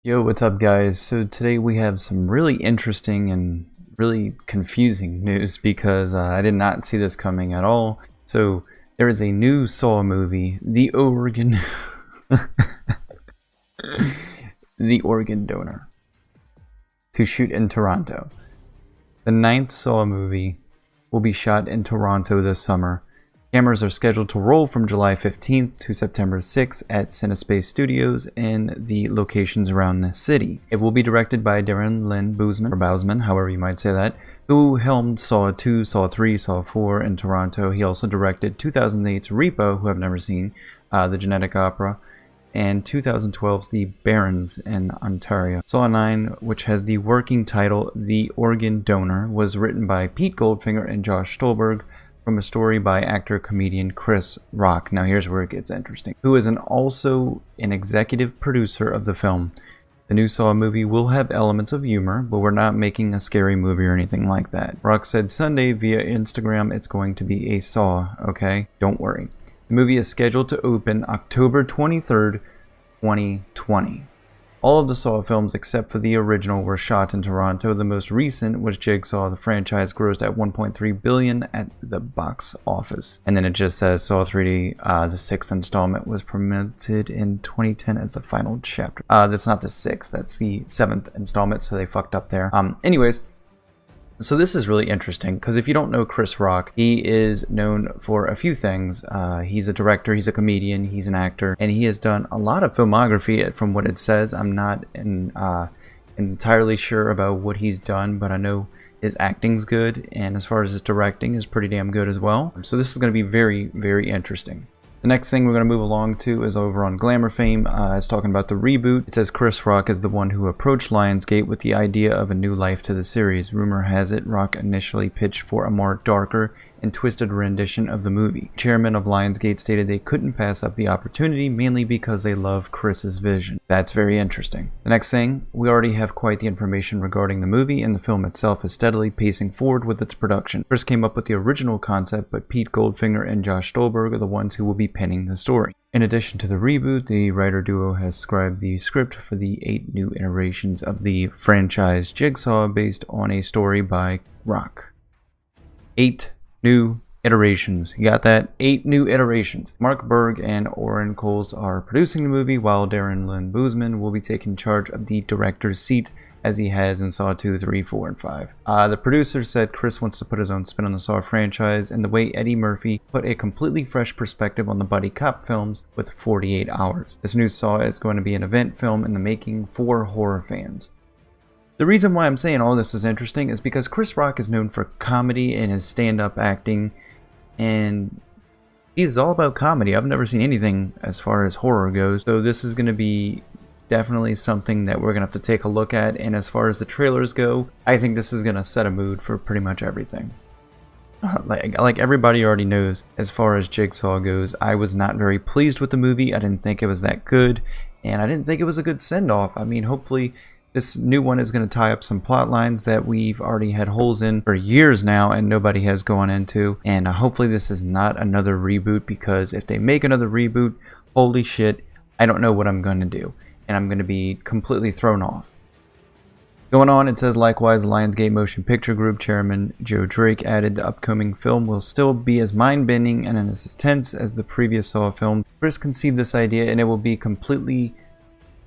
Yo, what's up, guys? So today we have some really interesting and really confusing news because I did not see this coming at all. So there is a new Saw movie, The Organ The Organ Donor, to shoot in Toronto. The ninth Saw movie will be shot in Toronto this summer. Cameras are scheduled to roll from July 15th to September 6th at Cinespace Studios in the locations around the city. It will be directed by Darren Lynn Bousman, however you might say that, who helmed Saw 2, Saw 3, Saw 4 in Toronto. He also directed 2008's Repo, who I've never seen, The Genetic Opera, and 2012's The Barons in Ontario. Saw 9, which has the working title The Organ Donor, was written by Pete Goldfinger and Josh Stolberg, from a story by actor-comedian Chris Rock. Now here's where it gets interesting. Who is also an executive producer of the film. The new Saw movie will have elements of humor, but we're not making a scary movie or anything like that. Rock said Sunday via Instagram it's going to be a Saw, okay? Don't worry. The movie is scheduled to open October 23rd, 2020. All of the Saw films except for the original were shot in Toronto. The most recent was Jigsaw. The franchise grossed at $1.3 billion at the box office. And then it just says Saw 3D, the sixth installment, was premiered in 2010 as the final chapter. That's not the sixth, that's the seventh installment, so they fucked up there. Anyways, so this is really interesting because if you don't know Chris Rock, he is known for a few things. He's a director, he's a comedian, he's an actor, and he has done a lot of filmography from what it says. I'm not entirely sure about what he's done, but I know his acting's good, and as far as his directing is pretty damn good as well. So this is going to be very, very interesting. The next thing we're going to move along to is over on Glamour Fame. It's talking about the reboot. It says Chris Rock is the one who approached Lionsgate with the idea of a new life to the series. Rumor has it Rock initially pitched for a more darker and twisted rendition of the movie. Chairman of Lionsgate stated they couldn't pass up the opportunity, mainly because they love Chris's vision. That's very interesting. The next thing, we already have quite the information regarding the movie, and the film itself is steadily pacing forward with its production. Chris came up with the original concept, but Pete Goldfinger and Josh Stolberg are the ones who will be penning the story. In addition to the reboot, the writer duo has scribed the script for the 8 new iterations of the franchise Jigsaw based on a story by Rock. 8 new iterations. You got that? 8 new iterations. Mark Berg and Oren Coles are producing the movie, while Darren Lynn Bousman will be taking charge of the director's seat as he has in Saw 2, 3, 4, and 5. The producer said Chris wants to put his own spin on the Saw franchise and the way Eddie Murphy put a completely fresh perspective on the buddy cop films with 48 Hours. This new Saw is going to be an event film in the making for horror fans. The reason why I'm saying all this is interesting is because Chris Rock is known for comedy and his stand-up acting, and he's all about comedy. I've never seen anything as far as horror goes, so this is going to be definitely something that we're going to have to take a look at, and as far as the trailers go, I think this is going to set a mood for pretty much everything. Like everybody already knows, as far as Jigsaw goes, I was not very pleased with the movie. I didn't think it was that good, and I didn't think it was a good send-off. I mean, hopefully this new one is going to tie up some plot lines that we've already had holes in for years now and nobody has gone into. And hopefully this is not another reboot, because if they make another reboot, holy shit, I don't know what I'm going to do. And I'm going to be completely thrown off. Going on, it says likewise, Lionsgate Motion Picture Group Chairman Joe Drake added the upcoming film will still be as mind-bending and as intense as the previous Saw film. Chris conceived this idea and it will be completely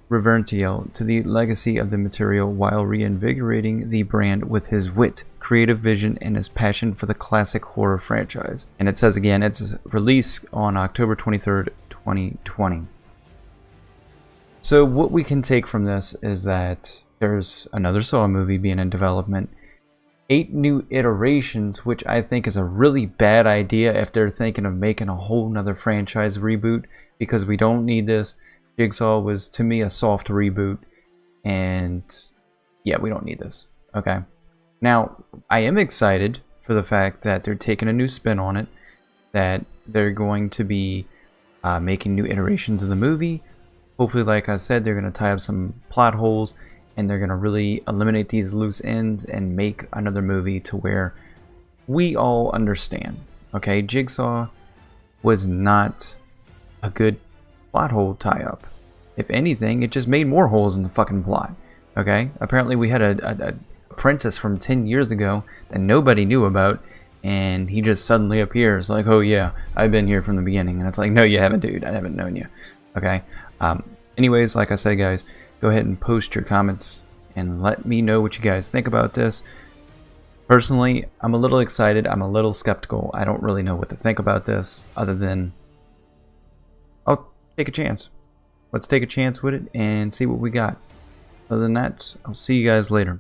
reverential to the legacy of the material while reinvigorating the brand with his wit, creative vision, and his passion for the classic horror franchise. And it says again, it's released on October 23rd, 2020. So what we can take from this is that there's another Saw movie being in development, 8 new iterations, which I think is a really bad idea if they're thinking of making a whole nother franchise reboot, because we don't need this. Jigsaw was, to me, a soft reboot, and yeah, we don't need this. Okay. Now, I am excited for the fact that they're taking a new spin on it, that they're going to be making new iterations of the movie. Hopefully, like I said, they're going to tie up some plot holes, and they're going to really eliminate these loose ends and make another movie to where we all understand. Okay, Jigsaw was not a good plot hole tie-up. If anything, it just made more holes in the fucking plot. Okay? Apparently we had a princess from 10 years ago that nobody knew about, and he just suddenly appears like, oh yeah, I've been here from the beginning. And it's like, no, you haven't, dude. I haven't known you. Okay? Anyways, like I said, guys, go ahead and post your comments and let me know what you guys think about this. Personally, I'm a little excited. I'm a little skeptical. I don't really know what to think about this other than I'll take a chance. Let's take a chance with it and see what we got. Other than that, I'll see you guys later.